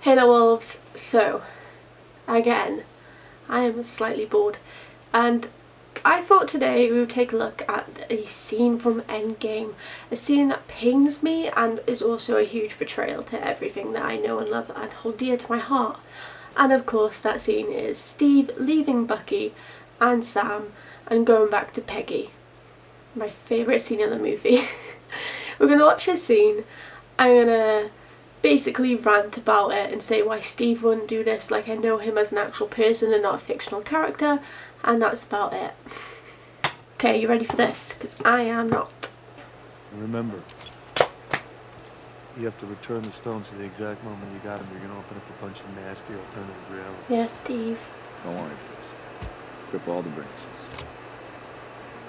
Hey there wolves, so again I am slightly bored and I thought today we would take a look at a scene from Endgame, a scene that pains me and is also a huge betrayal to everything that I know and love and hold dear to my heart. And of course that scene is Steve leaving Bucky and Sam and going back to Peggy. My favourite scene in the movie. We're going to watch this scene. I'm going to basically rant about it and say why Steve wouldn't do this, like I know him as an actual person and not a fictional character, and that's about it. Okay, you ready for this? Because I am not. Remember, you have to return the stones at the exact moment you got them. You're gonna open up a bunch of nasty alternative reality. Yes, Steve. Don't worry, Chris. Trip all the branches.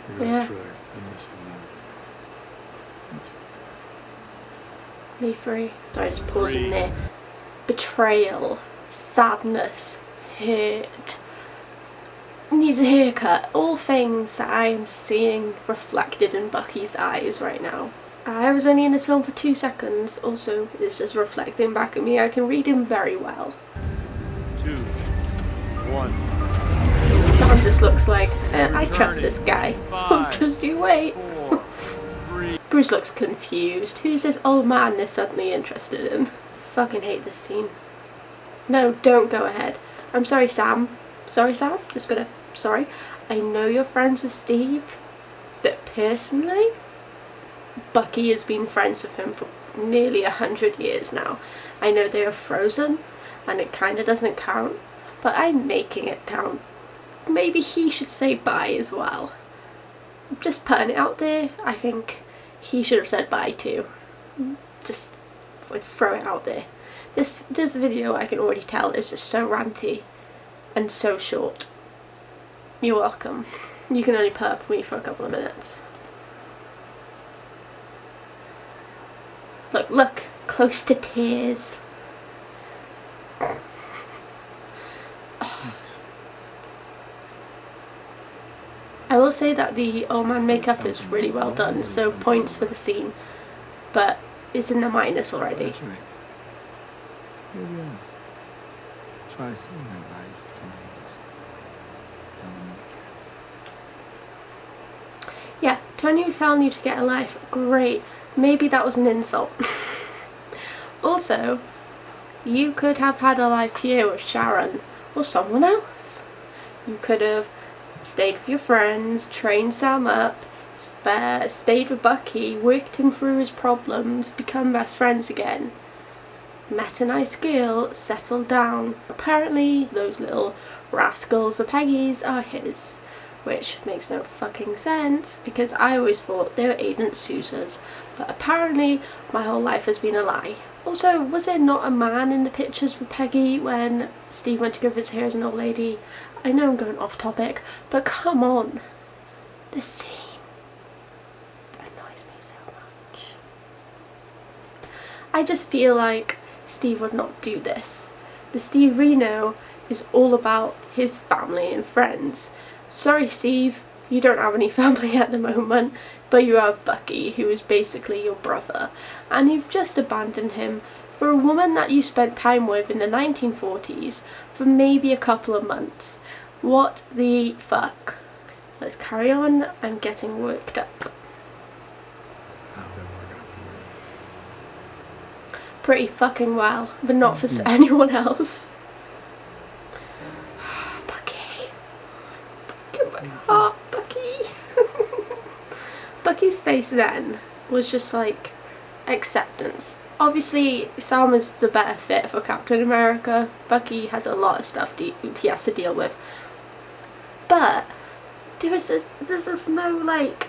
You're gonna Yeah. try. I'm missing you. Me too. Me free. Sorry, just pausing there. Betrayal, sadness, hurt, needs a haircut, all things that I am seeing reflected in Bucky's eyes right now. I was only in this film for 2 seconds, also it's just reflecting back at me. I can read him very well. 2, 1. Sam just looks like, I trust this guy. Just you wait. 4, 3. Bruce looks confused. Who's this old man they're suddenly interested in? Fucking hate this scene. No, don't go ahead. I'm sorry, Sam. Sorry, Sam. Just gonna... Sorry. I know you're friends with Steve, but personally, Bucky has been friends with him for nearly 100 years now. I know they are frozen, and it kind of doesn't count, but I'm making it count. Maybe he should say bye as well. Just putting it out there, I think he should have said bye too. Just throw it out there. This video, I can already tell, is just so ranty and so short. You're welcome. You can only put up with me for a couple of minutes. Look, close to tears. I will say that the old man makeup is really well done, so points for the scene, but it's in the minus already. That's right. Maybe I'll try saying that life to me. Telling me again. Yeah, Tony was telling you to get a life. Great. Maybe that was an insult. Also, you could have had a life here with Sharon or someone else. You could have stayed with your friends, trained Sam up, stayed with Bucky, worked him through his problems, become best friends again. Met a nice girl, settled down. Apparently those little rascals of Peggy's are his, which makes no fucking sense because I always thought they were Agent Sousa's, but apparently my whole life has been a lie. Also, was there not a man in the pictures with Peggy when Steve went to go visit her as an old lady? I know I'm going off topic, but come on. This scene annoys me so much. I just feel like Steve would not do this. The Steve Reno is all about his family and friends. Sorry, Steve, you don't have any family at the moment, but you have Bucky, who is basically your brother, and you've just abandoned him for a woman that you spent time with in the 1940s for maybe a couple of months. What the fuck? Let's carry on. I'm getting worked up. How's that working out for you? Pretty fucking well, but not for anyone else. Bucky. Bucky, my heart, Bucky. Bucky's face then was just like acceptance. Obviously, Sam is the better fit for Captain America. Bucky has a lot of stuff he has to deal with. But there's this no like,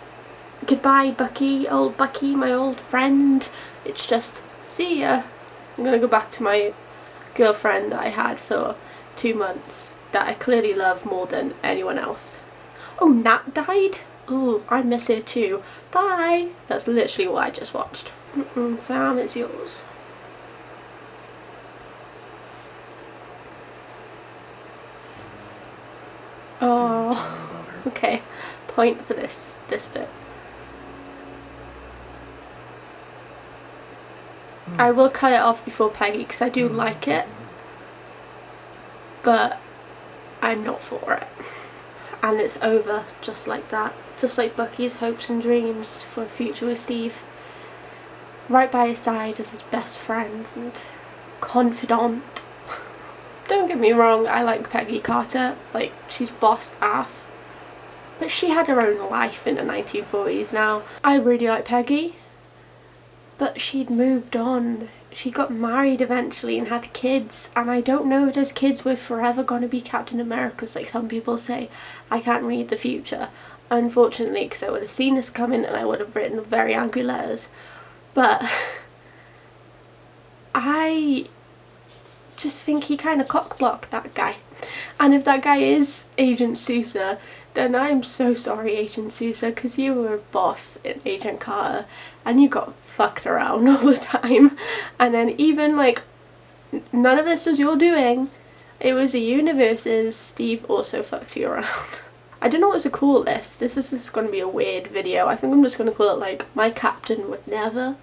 goodbye Bucky, old Bucky, my old friend. It's just, see ya. I'm gonna go back to my girlfriend that I had for 2 months that I clearly love more than anyone else. Oh, Nat died? Oh, I miss her too. Bye. That's literally what I just watched. Sam, it's yours. Oh, okay. Point for this bit. I will cut it off before Peggy because I do like it. but I'm not for it. And it's over just like that. Just like Bucky's hopes and dreams for a future with Steve. Right by his side as his best friend and confidant. Don't get me wrong, I like Peggy Carter. Like, she's boss ass. But she had her own life in the 1940s now. I really like Peggy. But she'd moved on. She got married eventually and had kids, and I don't know if those kids were forever going to be Captain Americas like some people say. I can't read the future, unfortunately, because I would have seen this coming and I would have written very angry letters. But I just think he kind of cock-blocked that guy. And if that guy is Agent Sousa, then I'm so sorry, Agent Sousa, because you were a boss in Agent Carter and you got fucked around all the time. And then even like, none of this was your doing. It was the universe's. Steve also fucked you around. I don't know what to call this. This is just going to be a weird video. I think I'm just going to call it like, my captain would never.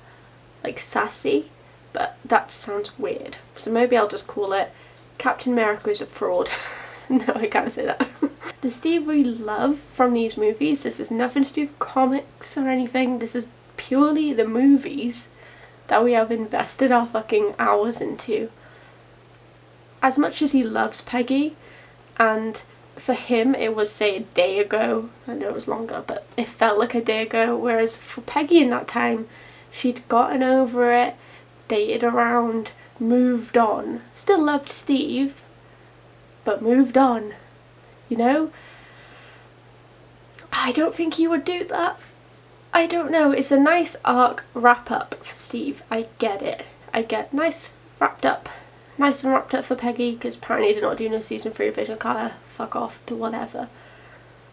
Like sassy. But that sounds weird. So maybe I'll just call it Captain America is a fraud. No, I can't say that. The Steve we love from these movies, this has nothing to do with comics or anything. This is purely the movies that we have invested our fucking hours into. As much as he loves Peggy, and for him it was, say, a day ago. I know it was longer, but it felt like a day ago. Whereas for Peggy in that time, she'd gotten over it, dated around, moved on. Still loved Steve, but moved on. You know? I don't think he would do that. I don't know. It's a nice arc wrap up for Steve. I get it. I get nice wrapped up. Nice and wrapped up for Peggy, because apparently they're not doing a season 3 of Agent Carter. Fuck off, but whatever.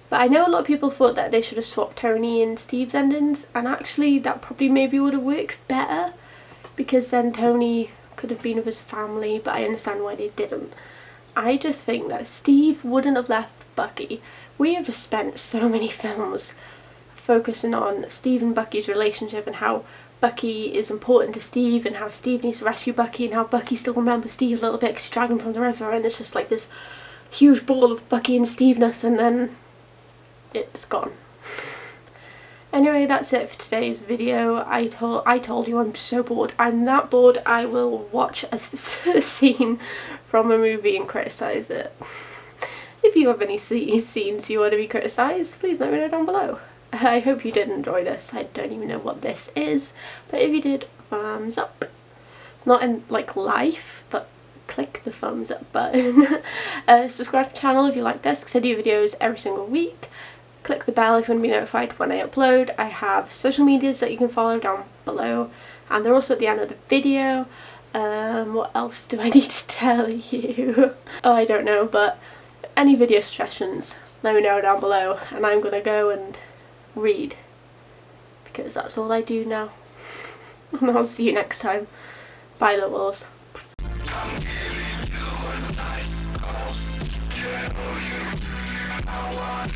But I know a lot of people thought that they should have swapped Tony and Steve's endings, and actually that probably maybe would have worked better, because then Tony could have been with his family, but I understand why they didn't. I just think that Steve wouldn't have left Bucky. We have just spent so many films focusing on Steve and Bucky's relationship and how Bucky is important to Steve and how Steve needs to rescue Bucky and how Bucky still remembers Steve a little bit because he dragged him from the river, and it's just like this huge ball of Bucky and Steve-ness, and then it's gone. Anyway, that's it for today's video. I told you I'm so bored. I'm that bored I will watch a scene from a movie and criticise it. If you have any scenes you want to be criticised, please let me know down below. I hope you did enjoy this. I don't even know what this is, but if you did, thumbs up. Not in like life, but click the thumbs up button. Subscribe to the channel if you like this, because I do videos every single week. Click the bell if you want to be notified when I upload. I have social medias that you can follow down below, and they're also at the end of the video. What else do I need to tell you? Oh, I don't know, but any video suggestions, let me know down below, and I'm gonna go and read, because that's all I do now. And I'll see you next time. Bye, little wolves. Bye.